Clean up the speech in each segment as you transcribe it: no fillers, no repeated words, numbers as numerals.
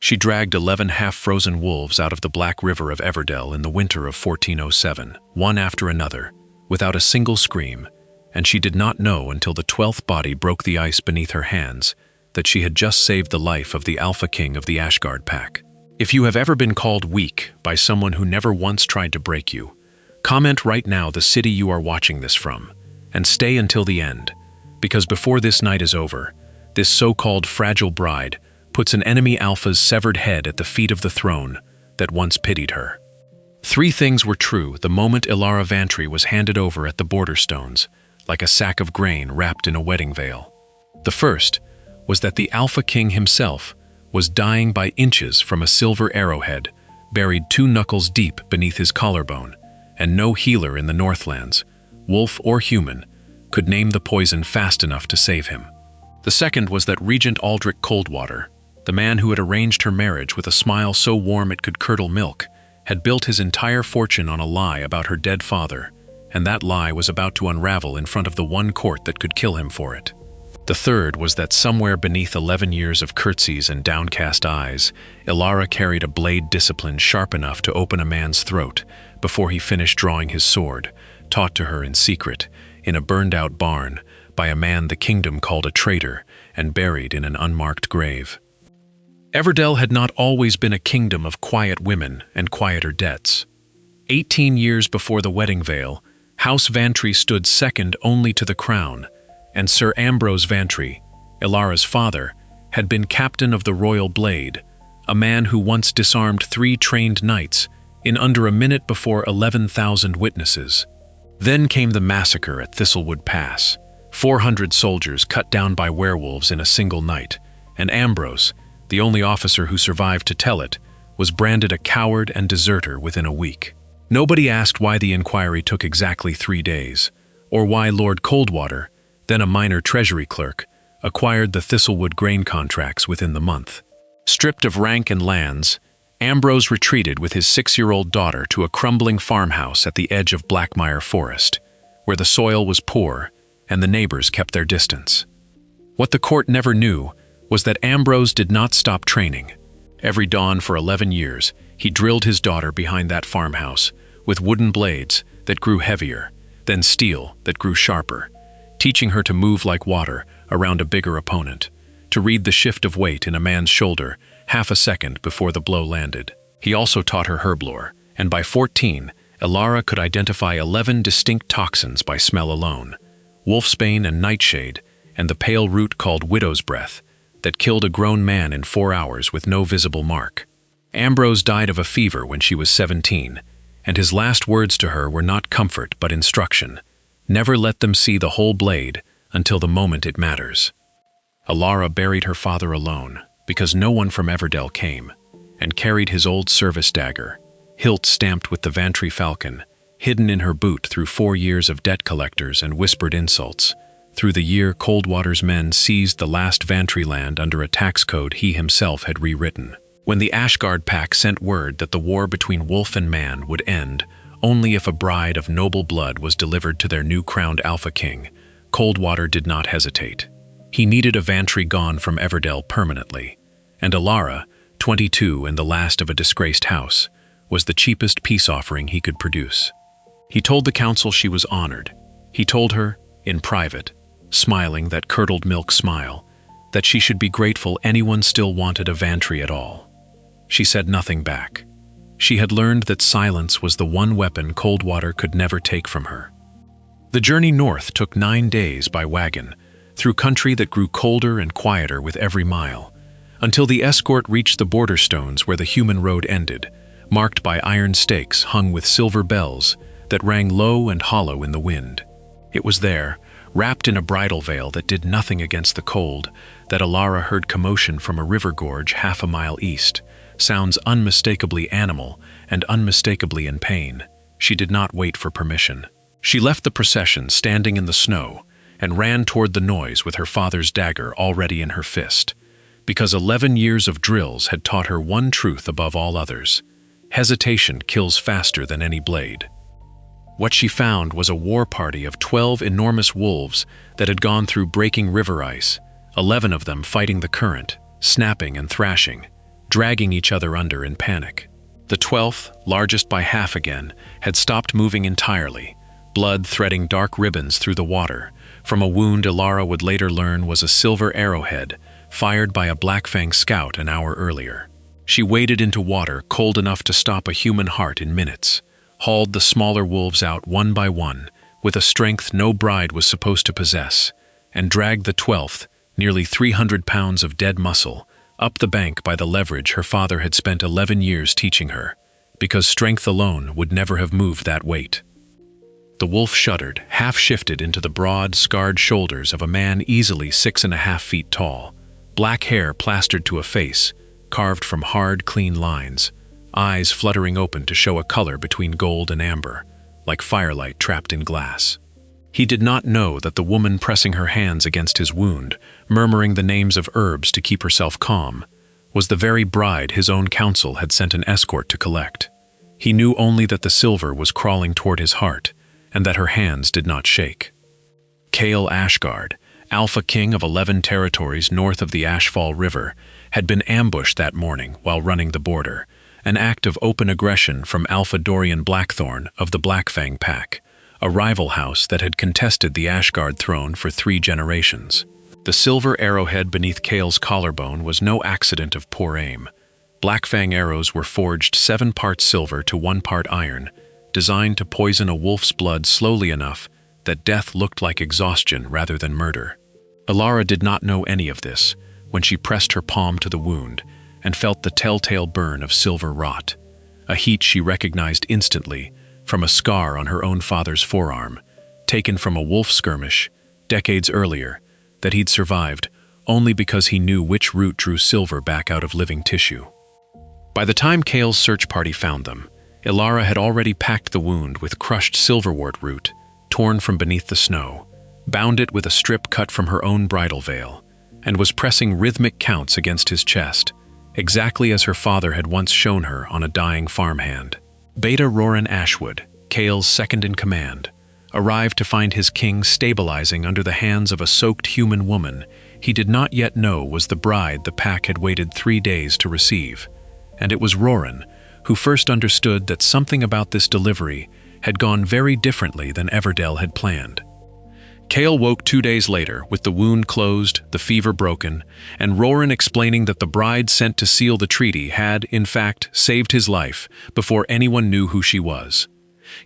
She dragged 11 half-frozen wolves out of the Black River of Everdell in the winter of 1407, one after another, without a single scream, and she did not know until the 12th body broke the ice beneath her hands that she had just saved the life of the Alpha King of the Ashgard pack. If you have ever been called weak by someone who never once tried to break you, comment right now the city you are watching this from, and stay until the end, because before this night is over, this so-called fragile bride puts an enemy Alpha's severed head at the feet of the throne that once pitied her. 3 things were true the moment Ilara Vantry was handed over at the border stones, like a sack of grain wrapped in a wedding veil. The first was that the Alpha King himself was dying by inches from a silver arrowhead, buried 2 knuckles deep beneath his collarbone, and no healer in the Northlands, wolf or human, could name the poison fast enough to save him. The second was that Regent Aldrich Coldwater, the man who had arranged her marriage with a smile so warm it could curdle milk, had built his entire fortune on a lie about her dead father, and that lie was about to unravel in front of the one court that could kill him for it. The third was that somewhere beneath 11 years of curtsies and downcast eyes, Ilara carried a blade discipline sharp enough to open a man's throat before he finished drawing his sword, taught to her in secret, in a burned-out barn, by a man the kingdom called a traitor and buried in an unmarked grave. Everdell had not always been a kingdom of quiet women and quieter debts. 18 years before the wedding veil, House Vantry stood second only to the crown, and Sir Ambrose Vantry, Ilara's father, had been captain of the Royal Blade, a man who once disarmed 3 trained knights in under a minute before 11,000 witnesses. Then came the massacre at Thistlewood Pass, 400 soldiers cut down by werewolves in a single night, and Ambrose, the only officer who survived to tell it, was branded a coward and deserter within a week. Nobody asked why the inquiry took exactly 3 days, or why Lord Coldwater, then a minor treasury clerk, acquired the Thistlewood grain contracts within the month. Stripped of rank and lands, Ambrose retreated with his 6-year-old daughter to a crumbling farmhouse at the edge of Blackmire Forest, where the soil was poor and the neighbors kept their distance. What the court never knew was that Ambrose did not stop training. Every dawn for 11 years, he drilled his daughter behind that farmhouse with wooden blades that grew heavier, then steel that grew sharper, teaching her to move like water around a bigger opponent, to read the shift of weight in a man's shoulder half a second before the blow landed. He also taught her herblore, and by 14, Ilara could identify 11 distinct toxins by smell alone: wolfsbane and nightshade, and the pale root called widow's breath, that killed a grown man in 4 hours with no visible mark. Ambrose died of a fever when she was 17, and his last words to her were not comfort but instruction. Never let them see the whole blade until the moment it matters. Ilara buried her father alone, because no one from Everdell came, and carried his old service dagger, hilt stamped with the Vantry falcon, hidden in her boot through 4 years of debt collectors and whispered insults. Through the year, Coldwater's men seized the last Vantry land under a tax code he himself had rewritten. When the Ashgard pack sent word that the war between wolf and man would end only if a bride of noble blood was delivered to their new-crowned Alpha King, Coldwater did not hesitate. He needed a Vantry gone from Everdell permanently, and Ilara, 22 and the last of a disgraced house, was the cheapest peace offering he could produce. He told the council she was honored. He told her, in private, smiling that curdled milk smile, that she should be grateful anyone still wanted a Vantry at all. She said nothing back. She had learned that silence was the one weapon Coldwater could never take from her. The journey north took 9 days by wagon, through country that grew colder and quieter with every mile, until the escort reached the border stones where the human road ended, marked by iron stakes hung with silver bells that rang low and hollow in the wind. It was there, wrapped in a bridal veil that did nothing against the cold, that Ilara heard commotion from a river gorge half a mile east, sounds unmistakably animal and unmistakably in pain. She did not wait for permission. She left the procession standing in the snow and ran toward the noise with her father's dagger already in her fist, because 11 years of drills had taught her one truth above all others: hesitation kills faster than any blade. What she found was a war party of 12 enormous wolves that had gone through breaking river ice, 11 of them fighting the current, snapping and thrashing, dragging each other under in panic. The 12th, largest by half again, had stopped moving entirely, blood threading dark ribbons through the water, from a wound Ilara would later learn was a silver arrowhead fired by a Blackfang scout an hour earlier. She waded into water cold enough to stop a human heart in minutes, hauled the smaller wolves out one by one, with a strength no bride was supposed to possess, and dragged the 12th, nearly 300 pounds of dead muscle, up the bank by the leverage her father had spent 11 years teaching her, because strength alone would never have moved that weight. The wolf shuddered, half-shifted into the broad, scarred shoulders of a man easily 6.5 feet tall, black hair plastered to a face, carved from hard, clean lines, eyes fluttering open to show a color between gold and amber, like firelight trapped in glass. He did not know that the woman pressing her hands against his wound, murmuring the names of herbs to keep herself calm, was the very bride his own council had sent an escort to collect. He knew only that the silver was crawling toward his heart, and that her hands did not shake. Kale Ashgard, Alpha King of 11 territories north of the Ashfall River, had been ambushed that morning while running the border, an act of open aggression from Alpha Dorian Blackthorn of the Blackfang Pack, a rival house that had contested the Ashgard throne for 3 generations. The silver arrowhead beneath Kale's collarbone was no accident of poor aim. Blackfang arrows were forged 7 parts silver to 1 part iron, designed to poison a wolf's blood slowly enough that death looked like exhaustion rather than murder. Ilara did not know any of this when she pressed her palm to the wound and felt the telltale burn of silver rot, a heat she recognized instantly from a scar on her own father's forearm, taken from a wolf skirmish decades earlier that he'd survived only because he knew which root drew silver back out of living tissue. By the time Kale's search party found them, Ilara had already packed the wound with crushed silverwort root, torn from beneath the snow, bound it with a strip cut from her own bridal veil, and was pressing rhythmic counts against his chest, exactly as her father had once shown her on a dying farmhand. Beta Roran Ashwood, Kale's second-in-command, arrived to find his king stabilizing under the hands of a soaked human woman he did not yet know was the bride the pack had waited 3 days to receive, and it was Roran who first understood that something about this delivery had gone very differently than Everdell had planned. Kale woke 2 days later with the wound closed, the fever broken, and Roran explaining that the bride sent to seal the treaty had, in fact, saved his life before anyone knew who she was.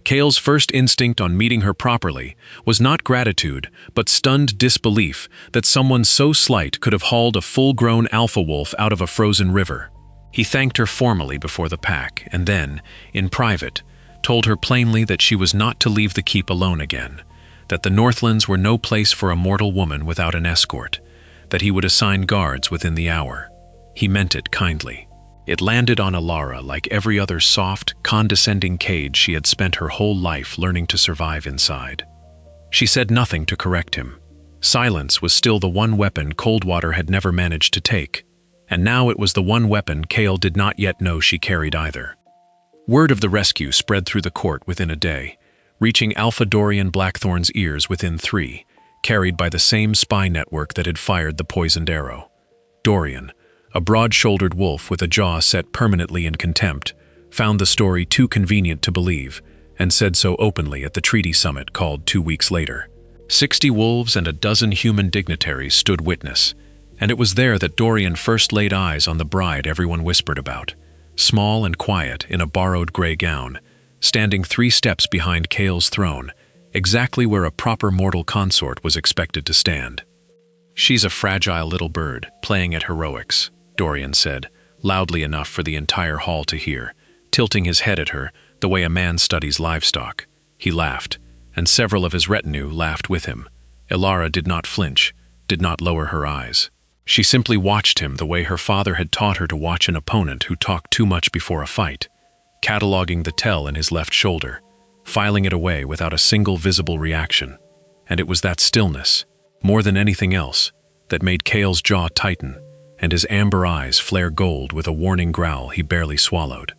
Kale's first instinct on meeting her properly was not gratitude, but stunned disbelief that someone so slight could have hauled a full-grown alpha wolf out of a frozen river. He thanked her formally before the pack, and then, in private, told her plainly that she was not to leave the keep alone again, that the Northlands were no place for a mortal woman without an escort, that he would assign guards within the hour. He meant it kindly. It landed on Ilara like every other soft, condescending cage she had spent her whole life learning to survive inside. She said nothing to correct him. Silence was still the one weapon Coldwater had never managed to take, and now it was the one weapon Kale did not yet know she carried either. Word of the rescue spread through the court within a day, reaching Alpha Dorian Blackthorn's ears within 3, carried by the same spy network that had fired the poisoned arrow. Dorian, a broad-shouldered wolf with a jaw set permanently in contempt, found the story too convenient to believe, and said so openly at the treaty summit called 2 weeks later. 60 wolves and a dozen human dignitaries stood witness, and it was there that Dorian first laid eyes on the bride everyone whispered about, small and quiet in a borrowed gray gown, standing 3 steps behind Kale's throne, exactly where a proper mortal consort was expected to stand. "She's a fragile little bird, playing at heroics," Dorian said, loudly enough for the entire hall to hear, tilting his head at her the way a man studies livestock. He laughed, and several of his retinue laughed with him. Ilara did not flinch, did not lower her eyes. She simply watched him the way her father had taught her to watch an opponent who talked too much before a fight, cataloging the tell in his left shoulder, filing it away without a single visible reaction. And it was that stillness, more than anything else, that made Kale's jaw tighten and his amber eyes flare gold with a warning growl he barely swallowed.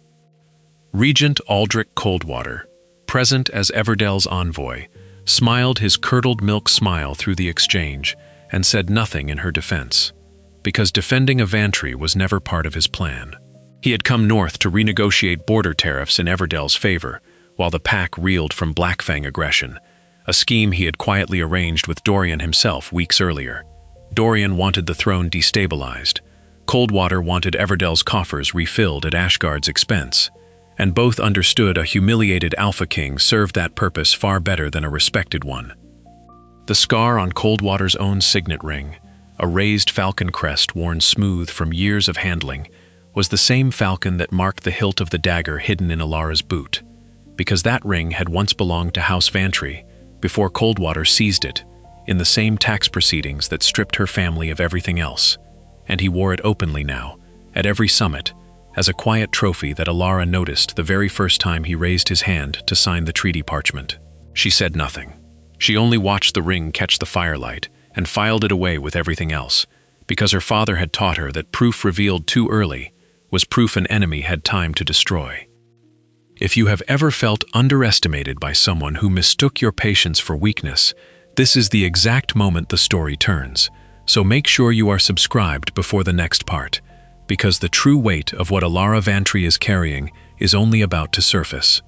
Regent Aldrich Coldwater, present as Everdell's envoy, smiled his curdled milk smile through the exchange and said nothing in her defense, because defending a Vantry was never part of his plan. He had come north to renegotiate border tariffs in Everdel's favor, while the pack reeled from Blackfang aggression, a scheme he had quietly arranged with Dorian himself weeks earlier. Dorian wanted the throne destabilized. Coldwater wanted Everdel's coffers refilled at Ashgard's expense, and both understood a humiliated Alpha King served that purpose far better than a respected one. The scar on Coldwater's own signet ring, a raised falcon crest worn smooth from years of handling, was the same falcon that marked the hilt of the dagger hidden in Alara's boot, because that ring had once belonged to House Vantry before Coldwater seized it, in the same tax proceedings that stripped her family of everything else, and he wore it openly now, at every summit, as a quiet trophy that Alara noticed the very first time he raised his hand to sign the treaty parchment. She said nothing. She only watched the ring catch the firelight and filed it away with everything else, because her father had taught her that proof revealed too early was proof an enemy had time to destroy. If you have ever felt underestimated by someone who mistook your patience for weakness, this is the exact moment the story turns. So make sure you are subscribed before the next part, because the true weight of what Alara Vantry is carrying is only about to surface.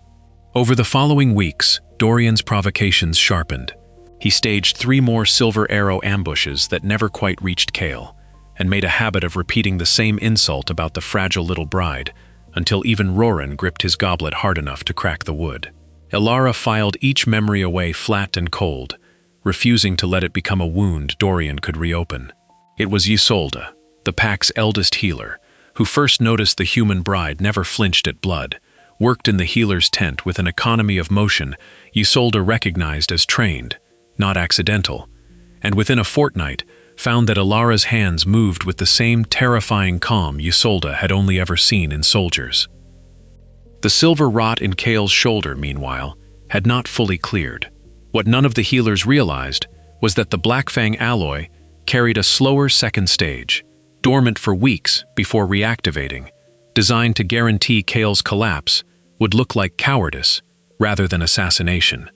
Over the following weeks, Dorian's provocations sharpened. He staged 3 more silver arrow ambushes that never quite reached Chaol, and made a habit of repeating the same insult about the fragile little bride, until even Roran gripped his goblet hard enough to crack the wood. Alara filed each memory away flat and cold, refusing to let it become a wound Dorian could reopen. It was Isolde, the pack's eldest healer, who first noticed the human bride never flinched at blood, worked in the healer's tent with an economy of motion Isolde recognized as trained, not accidental, and within a fortnight found that Alara's hands moved with the same terrifying calm Isolde had only ever seen in soldiers. The silver rot in Chaol's shoulder, meanwhile, had not fully cleared. What none of the healers realized was that the Blackfang alloy carried a slower second stage, dormant for weeks before reactivating, designed to guarantee Chaol's collapse would look like cowardice rather than assassination.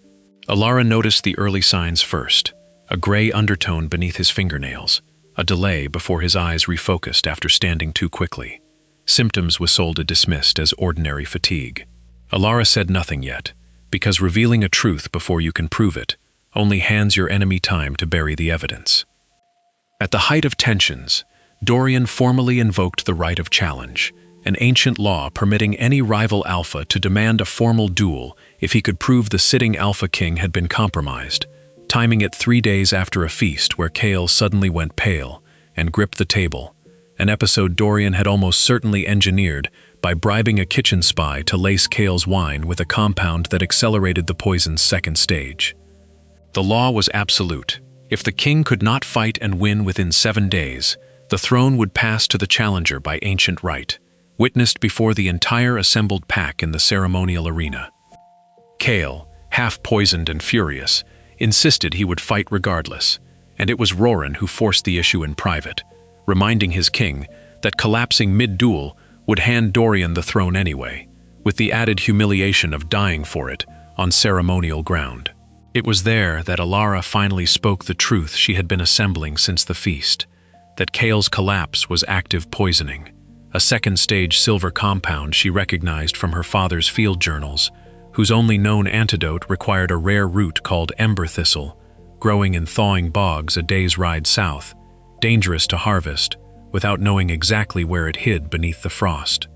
Alara noticed the early signs first, a gray undertone beneath his fingernails, a delay before his eyes refocused after standing too quickly. Symptoms Isolde dismissed as ordinary fatigue. Alara said nothing yet, because revealing a truth before you can prove it only hands your enemy time to bury the evidence. At the height of tensions, Dorian formally invoked the right of challenge, an ancient law permitting any rival alpha to demand a formal duel if he could prove the sitting Alpha King had been compromised, timing it 3 days after a feast where Chaol suddenly went pale and gripped the table, an episode Dorian had almost certainly engineered by bribing a kitchen spy to lace Chaol's wine with a compound that accelerated the poison's second stage. The law was absolute. If the king could not fight and win within 7 days, the throne would pass to the challenger by ancient right, witnessed before the entire assembled pack in the ceremonial arena. Chaol, half poisoned and furious, insisted he would fight regardless, and it was Roran who forced the issue in private, reminding his king that collapsing mid-duel would hand Dorian the throne anyway, with the added humiliation of dying for it on ceremonial ground. It was there that Alara finally spoke the truth she had been assembling since the feast, that Chaol's collapse was active poisoning, a second-stage silver compound she recognized from her father's field journals, whose only known antidote required a rare root called ember thistle, growing in thawing bogs a day's ride south, dangerous to harvest, without knowing exactly where it hid beneath the frost.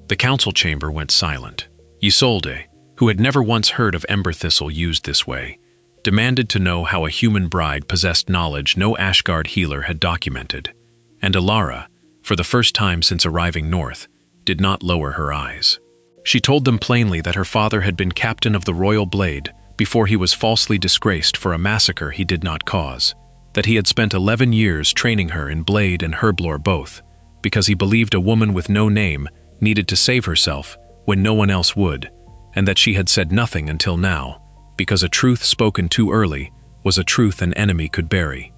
The council chamber went silent. Isolde, who had never once heard of ember thistle used this way, demanded to know how a human bride possessed knowledge no Ashgard healer had documented, and Alara, for the first time since arriving north, did not lower her eyes. She told them plainly that her father had been captain of the Royal Blade before he was falsely disgraced for a massacre he did not cause, that he had spent 11 years training her in blade and herblore both, because he believed a woman with no name needed to save herself when no one else would, and that she had said nothing until now, because a truth spoken too early was a truth an enemy could bury.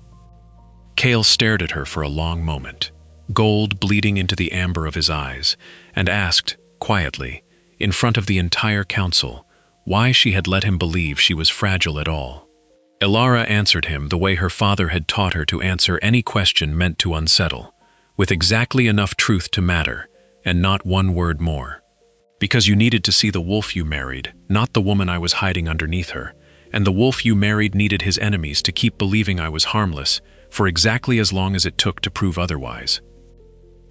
Chaol stared at her for a long moment, gold bleeding into the amber of his eyes, and asked, quietly, in front of the entire council, why she had let him believe she was fragile at all. Alara answered him the way her father had taught her to answer any question meant to unsettle, with exactly enough truth to matter, and not one word more. Because you needed to see the wolf you married, not the woman I was hiding underneath her, and the wolf you married needed his enemies to keep believing I was harmless for exactly as long as it took to prove otherwise.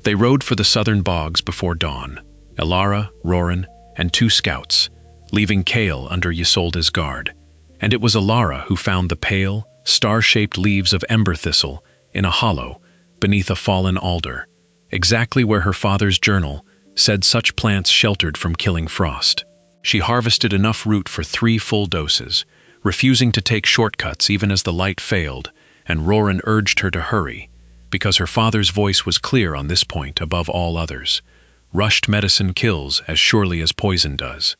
They rode for the southern bogs before dawn, Elara, Roran, and 2 scouts, leaving Kale under Isolde's guard, and it was Elara who found the pale, star-shaped leaves of ember thistle in a hollow beneath a fallen alder, exactly where her father's journal said such plants sheltered from killing frost. She harvested enough root for 3 full doses, refusing to take shortcuts even as the light failed, and Roran urged her to hurry, because her father's voice was clear on this point above all others. Rushed medicine kills as surely as poison does.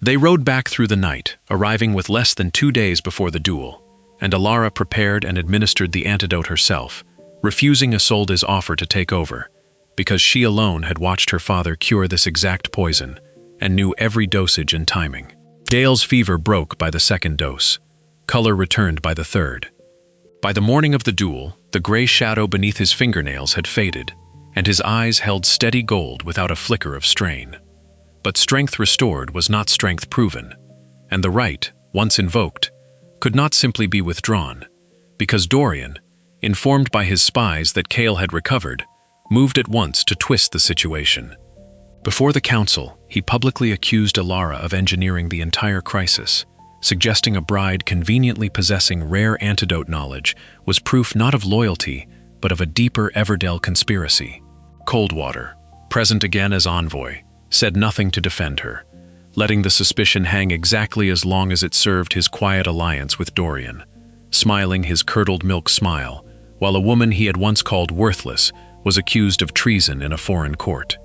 They rode back through the night, arriving with less than 2 days before the duel, and Elara prepared and administered the antidote herself, refusing Isolde's offer to take over, because she alone had watched her father cure this exact poison and knew every dosage and timing. Gale's fever broke by the 2nd dose. Color returned by the 3rd. By the morning of the duel, the gray shadow beneath his fingernails had faded, and his eyes held steady gold without a flicker of strain. But strength restored was not strength proven, and the right, once invoked, could not simply be withdrawn, because Dorian, informed by his spies that Kale had recovered, moved at once to twist the situation. Before the council, he publicly accused Elara of engineering the entire crisis, suggesting a bride conveniently possessing rare antidote knowledge was proof not of loyalty, but of a deeper Everdell conspiracy. Coldwater, present again as envoy, said nothing to defend her, letting the suspicion hang exactly as long as it served his quiet alliance with Dorian, smiling his curdled milk smile, while a woman he had once called worthless was accused of treason in a foreign court.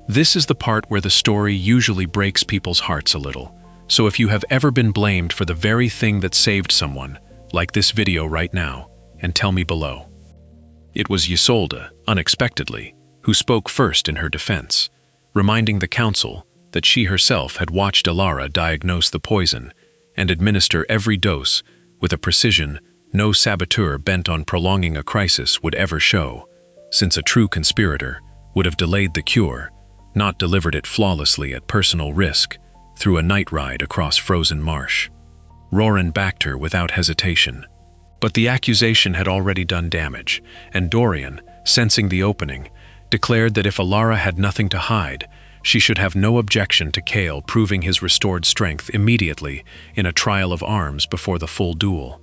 This is the part where the story usually breaks people's hearts a little, so if you have ever been blamed for the very thing that saved someone, like this video right now, and tell me below. It was Isolde, unexpectedly, who spoke first in her defense, reminding the council that she herself had watched Elara diagnose the poison and administer every dose with a precision no saboteur bent on prolonging a crisis would ever show, since a true conspirator would have delayed the cure, not delivered it flawlessly at personal risk through a night ride across frozen marsh. Roran backed her without hesitation. But the accusation had already done damage, and Dorian, sensing the opening, declared that if Elara had nothing to hide, she should have no objection to Kale proving his restored strength immediately in a trial of arms before the full duel,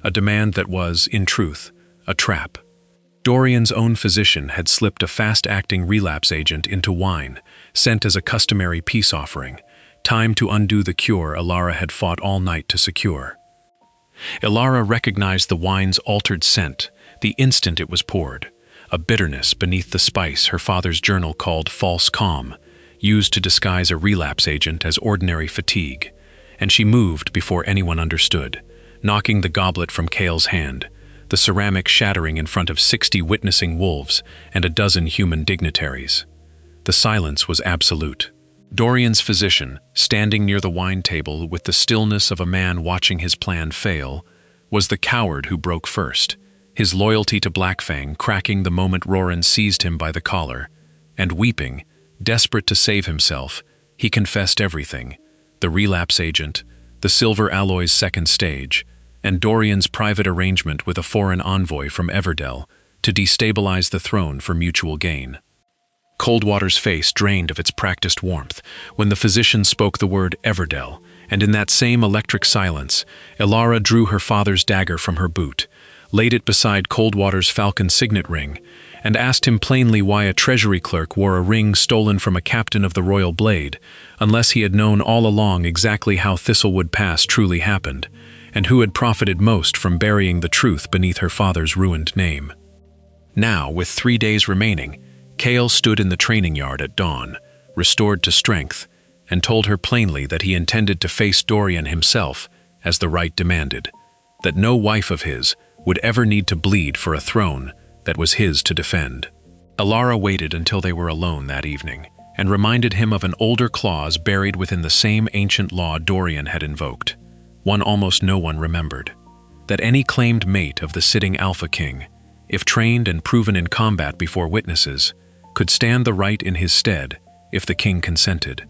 a demand that was, in truth, a trap. Dorian's own physician had slipped a fast-acting relapse agent into wine, sent as a customary peace offering, time to undo the cure Elara had fought all night to secure. Elara recognized the wine's altered scent the instant it was poured, a bitterness beneath the spice her father's journal called false calm, used to disguise a relapse agent as ordinary fatigue, and she moved before anyone understood, knocking the goblet from Kale's hand, the ceramic shattering in front of 60 witnessing wolves and a dozen human dignitaries. The silence was absolute. Dorian's physician, standing near the wine table with the stillness of a man watching his plan fail, was the coward who broke first, his loyalty to Blackfang cracking the moment Roran seized him by the collar, and weeping, desperate to save himself, he confessed everything: the relapse agent, the silver alloy's second stage, and Dorian's private arrangement with a foreign envoy from Everdell to destabilize the throne for mutual gain. Coldwater's face drained of its practiced warmth when the physician spoke the word Everdell, and in that same electric silence, Elara drew her father's dagger from her boot, laid it beside Coldwater's falcon signet ring, and asked him plainly why a treasury clerk wore a ring stolen from a captain of the Royal Blade, unless he had known all along exactly how Thistlewood Pass truly happened, and who had profited most from burying the truth beneath her father's ruined name. Now, with 3 days remaining, Kale stood in the training yard at dawn, restored to strength, and told her plainly that he intended to face Dorian himself, as the right demanded, that no wife of his would ever need to bleed for a throne that was his to defend. Elara waited until they were alone that evening, and reminded him of an older clause buried within the same ancient law Dorian had invoked, one almost no one remembered, that any claimed mate of the sitting Alpha King, if trained and proven in combat before witnesses, could stand the right in his stead if the king consented,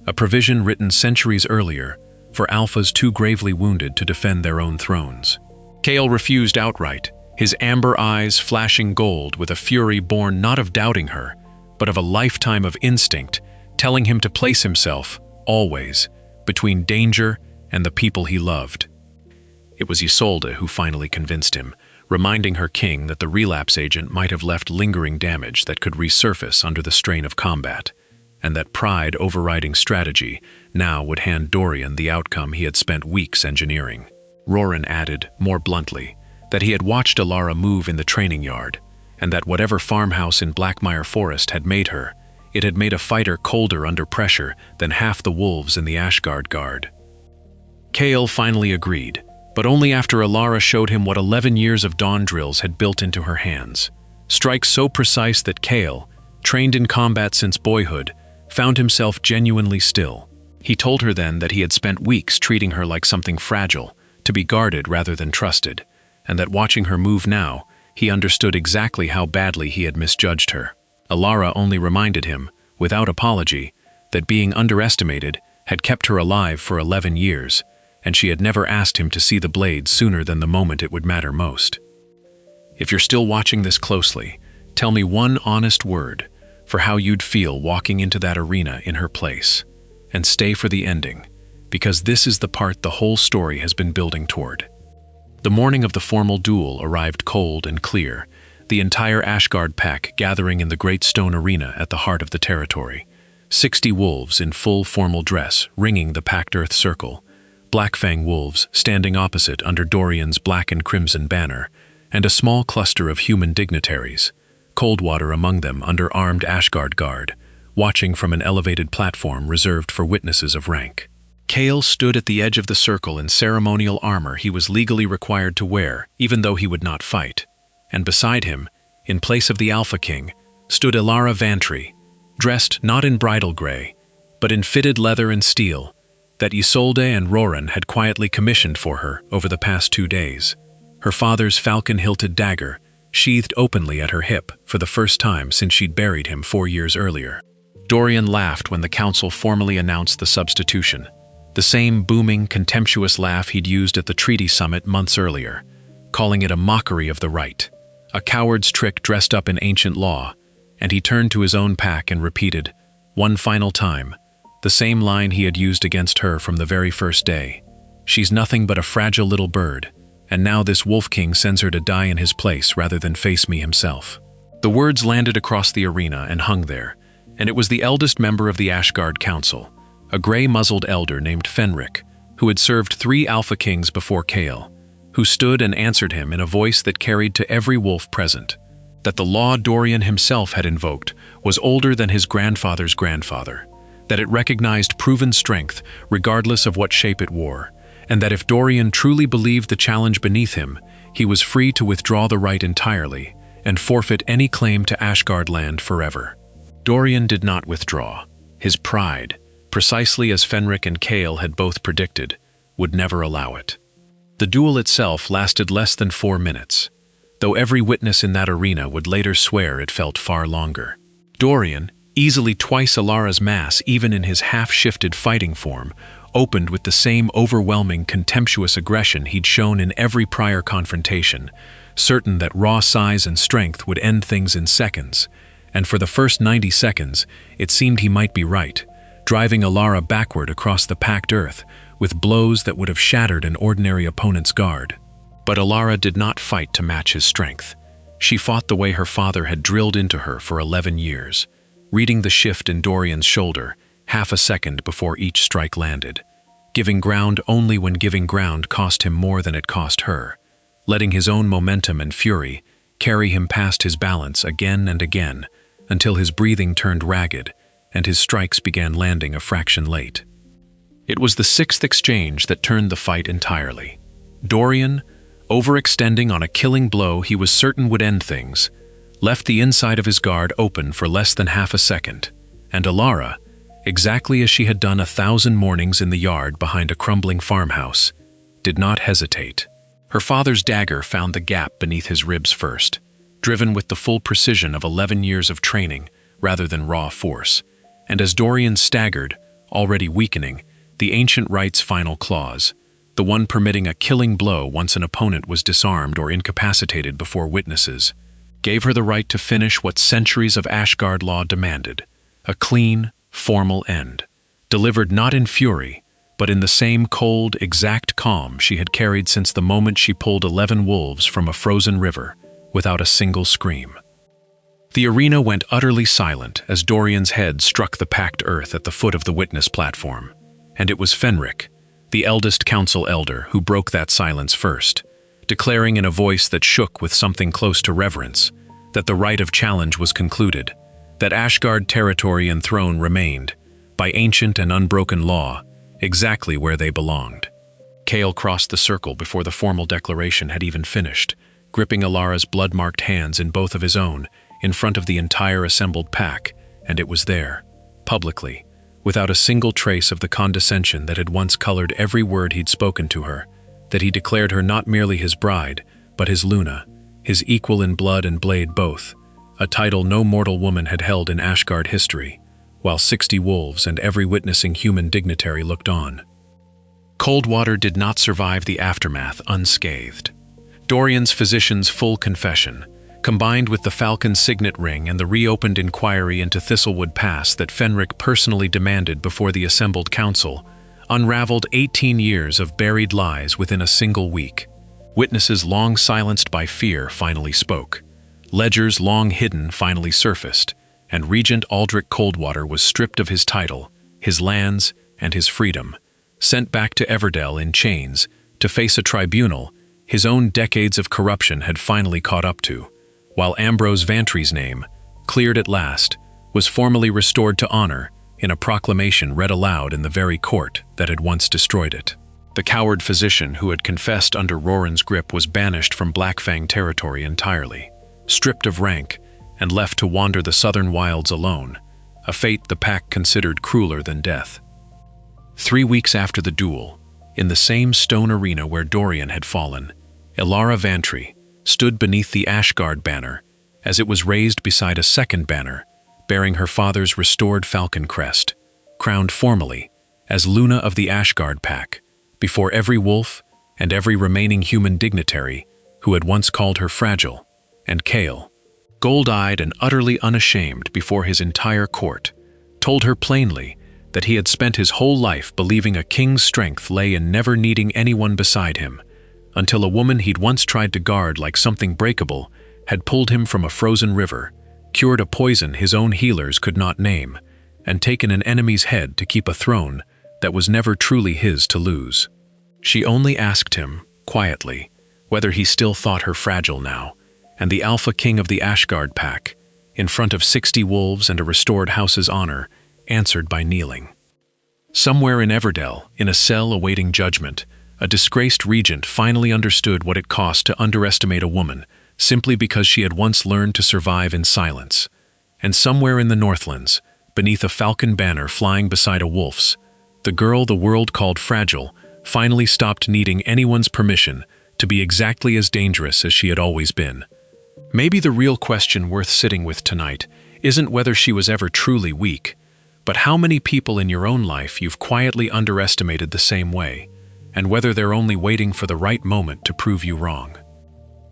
a provision written centuries earlier for alphas too gravely wounded to defend their own thrones. Chaol refused outright, his amber eyes flashing gold with a fury born not of doubting her, but of a lifetime of instinct, telling him to place himself, always, between danger and the people he loved. It was Isolde who finally convinced him, reminding her king that the relapse agent might have left lingering damage that could resurface under the strain of combat, and that pride overriding strategy now would hand Dorian the outcome he had spent weeks engineering. Roran added, more bluntly, that he had watched Alara move in the training yard, and that whatever farmhouse in Blackmire Forest had made her, it had made a fighter colder under pressure than half the wolves in the Ashgard Guard. Chaol finally agreed, but only after Alara showed him what 11 years of dawn drills had built into her hands. Strikes so precise that Chaol, trained in combat since boyhood, found himself genuinely still. He told her then that he had spent weeks treating her like something fragile, to be guarded rather than trusted, and that watching her move now, he understood exactly how badly he had misjudged her. Alara only reminded him, without apology, that being underestimated had kept her alive for 11 years, and she had never asked him to see the blade sooner than the moment it would matter most. If you're still watching this closely, tell me one honest word for how you'd feel walking into that arena in her place, and stay for the ending, because this is the part the whole story has been building toward. The morning of the formal duel arrived cold and clear, the entire Ashgard pack gathering in the great stone arena at the heart of the territory. 60 wolves in full formal dress ringing the packed earth circle, Blackfang wolves standing opposite under Dorian's black and crimson banner, and a small cluster of human dignitaries, Coldwater among them under armed Ashgard guard, watching from an elevated platform reserved for witnesses of rank. Chaol stood at the edge of the circle in ceremonial armor he was legally required to wear, even though he would not fight. And beside him, in place of the Alpha King, stood Alara Vantry, dressed not in bridal gray, but in fitted leather and steel, that Isolde and Roran had quietly commissioned for her over the past 2 days, her father's falcon-hilted dagger sheathed openly at her hip for the first time since she'd buried him 4 years earlier. Dorian laughed when the council formally announced the substitution, the same booming, contemptuous laugh he'd used at the treaty summit months earlier, calling it a mockery of the right, a coward's trick dressed up in ancient law, and he turned to his own pack and repeated, one final time, the same line he had used against her from the very first day. She's nothing but a fragile little bird, and now this Wolf King sends her to die in his place rather than face me himself. The words landed across the arena and hung there, and it was the eldest member of the Ashgard Council, a gray-muzzled elder named Fenric, who had served 3 Alpha Kings before Chaol, who stood and answered him in a voice that carried to every wolf present, that the law Dorian himself had invoked was older than his grandfather's grandfather, that it recognized proven strength regardless of what shape it wore, and that if Dorian truly believed the challenge beneath him, he was free to withdraw the right entirely and forfeit any claim to Ashgard land forever. Dorian did not withdraw. His pride, precisely as Fenric and Chaol had both predicted, would never allow it. The duel itself lasted less than 4 minutes, though every witness in that arena would later swear it felt far longer. Dorian, easily twice Alara's mass even in his half-shifted fighting form, opened with the same overwhelming, contemptuous aggression he'd shown in every prior confrontation, certain that raw size and strength would end things in seconds, and for the first 90 seconds, it seemed he might be right, driving Alara backward across the packed earth with blows that would have shattered an ordinary opponent's guard. But Alara did not fight to match his strength. She fought the way her father had drilled into her for 11 years, reading the shift in Dorian's shoulder half a second before each strike landed, giving ground only when giving ground cost him more than it cost her, letting his own momentum and fury carry him past his balance again and again until his breathing turned ragged and his strikes began landing a fraction late. It was the 6th exchange that turned the fight entirely. Dorian, overextending on a killing blow he was certain would end things, left the inside of his guard open for less than half a second, and Alara, exactly as she had done 1,000 mornings in the yard behind a crumbling farmhouse, did not hesitate. Her father's dagger found the gap beneath his ribs first, driven with the full precision of 11 years of training, rather than raw force. And as Dorian staggered, already weakening, the ancient rite's final clause, the one permitting a killing blow once an opponent was disarmed or incapacitated before witnesses, gave her the right to finish what centuries of Ashgard law demanded, a clean, formal end, delivered not in fury, but in the same cold, exact calm she had carried since the moment she pulled 11 wolves from a frozen river, without a single scream. The arena went utterly silent as Dorian's head struck the packed earth at the foot of the witness platform, and it was Fenric, the eldest council elder, who broke that silence first, declaring in a voice that shook with something close to reverence that the rite of challenge was concluded, that Ashgard territory and throne remained, by ancient and unbroken law, exactly where they belonged. Chaol crossed the circle before the formal declaration had even finished, gripping Alara's blood-marked hands in both of his own, in front of the entire assembled pack, and it was there, publicly, without a single trace of the condescension that had once colored every word he'd spoken to her, that he declared her not merely his bride, but his Luna, his equal in blood and blade both, a title no mortal woman had held in Ashgard history, while 60 wolves and every witnessing human dignitary looked on. Coldwater did not survive the aftermath unscathed. Dorian's physician's full confession, combined with the Falcon signet ring and the reopened inquiry into Thistlewood Pass that Fenric personally demanded before the assembled council, unraveled 18 years of buried lies within a single week. Witnesses long silenced by fear finally spoke. Ledgers long hidden finally surfaced, and Regent Aldrich Coldwater was stripped of his title, his lands, and his freedom, sent back to Everdell in chains to face a tribunal his own decades of corruption had finally caught up to, while Ambrose Vantry's name, cleared at last, was formally restored to honor in a proclamation read aloud in the very court that had once destroyed it. The coward physician who had confessed under Roran's grip was banished from Blackfang territory entirely, stripped of rank, and left to wander the southern wilds alone, a fate the pack considered crueler than death. 3 weeks after the duel, in the same stone arena where Dorian had fallen, Alara Vantry stood beneath the Ashgard banner as it was raised beside a second banner bearing her father's restored falcon crest, crowned formally as Luna of the Ashgard pack, before every wolf and every remaining human dignitary who had once called her fragile, and Chaol, gold-eyed and utterly unashamed before his entire court, told her plainly that he had spent his whole life believing a king's strength lay in never needing anyone beside him, until a woman he'd once tried to guard like something breakable had pulled him from a frozen river, cured a poison his own healers could not name, and taken an enemy's head to keep a throne that was never truly his to lose. She only asked him, quietly, whether he still thought her fragile now, and the Alpha King of the Ashgard pack, in front of 60 wolves and a restored house's honor, answered by kneeling. Somewhere in Everdell, in a cell awaiting judgment, a disgraced regent finally understood what it cost to underestimate a woman simply because she had once learned to survive in silence. And somewhere in the Northlands, beneath a falcon banner flying beside a wolf's, the girl the world called fragile finally stopped needing anyone's permission to be exactly as dangerous as she had always been. Maybe the real question worth sitting with tonight isn't whether she was ever truly weak, but how many people in your own life you've quietly underestimated the same way, and whether they're only waiting for the right moment to prove you wrong.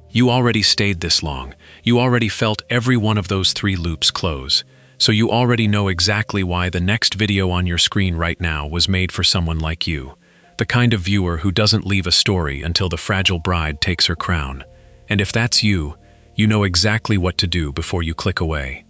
You already stayed this long, you already felt every one of those 3 loops close, so you already know exactly why the next video on your screen right now was made for someone like you, the kind of viewer who doesn't leave a story until the fragile bride takes her crown. And if that's you, you know exactly what to do before you click away.